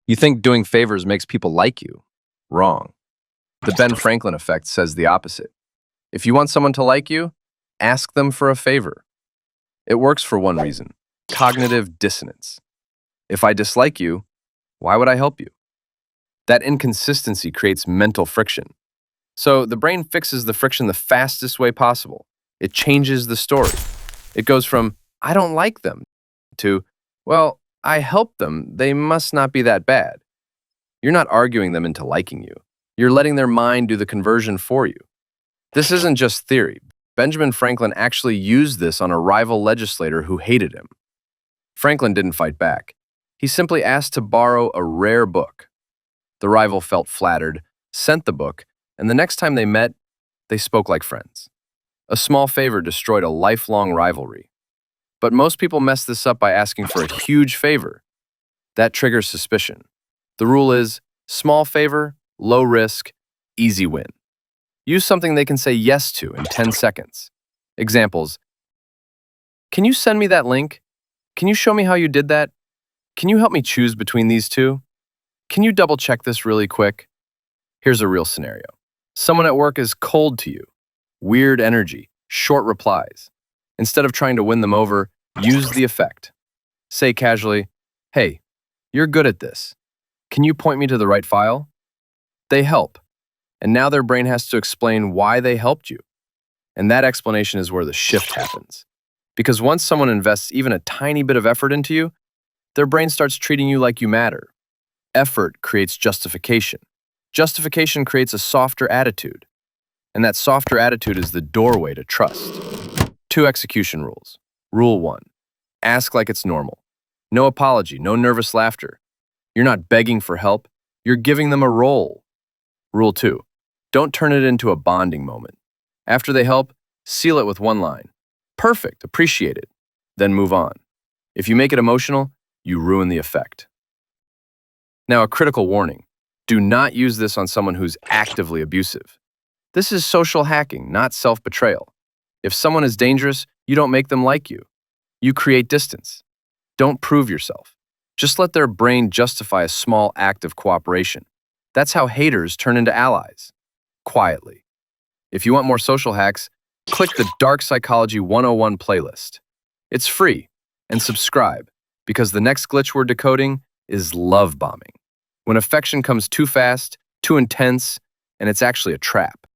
You think doing favors makes people like you? Wrong. The Ben Franklin effect says the opposite. If you want someone to like you, ask them for a favor. It works for one reason: cognitive dissonance. If I dislike you, why would I help you? That inconsistency creates mental friction. So the brain fixes the friction the fastest way possible. It changes the story. It goes from, I don't like them, to, well, I helped them, they must not be that bad. You're not arguing them into liking you. You're letting their mind do the conversion for you. This isn't just theory. Benjamin Franklin actually used this on a rival legislator who hated him. Franklin didn't fight back. He simply asked to borrow a rare book. The rival felt flattered, sent the book, and the next time they met, they spoke like friends. A small favor destroyed a lifelong rivalry. But most people mess this up by asking for a huge favor. That triggers suspicion. The rule is, small favor, low risk, easy win. Use something they can say yes to in 10 seconds. Examples: can you send me that link? Can you show me how you did that? Can you help me choose between these two? Can you double check this really quick? Here's a real scenario. Someone at work is cold to you. Weird energy, short replies. Instead of trying to win them over, use the effect. Say casually, hey, you're good at this. Can you point me to the right file? They help. And now their brain has to explain why they helped you. And that explanation is where the shift happens. Because once someone invests even a tiny bit of effort into you, their brain starts treating you like you matter. Effort creates justification. Justification creates a softer attitude. And that softer attitude is the doorway to trust. 2 execution rules. Rule 1. Ask like it's normal. No apology, no nervous laughter. You're not begging for help, you're giving them a role. Rule 2. Don't turn it into a bonding moment. After they help, seal it with one line. Perfect, appreciate it. Then move on. If you make it emotional, you ruin the effect. Now, a critical warning. Do not use this on someone who's actively abusive. This is social hacking, not self-betrayal. If someone is dangerous, you don't make them like you. You create distance. Don't prove yourself. Just let their brain justify a small act of cooperation. That's how haters turn into allies. Quietly. If you want more social hacks, click the Dark Psychology 101 playlist. It's free, and subscribe, because the next glitch we're decoding is love bombing. When affection comes too fast, too intense, and it's actually a trap.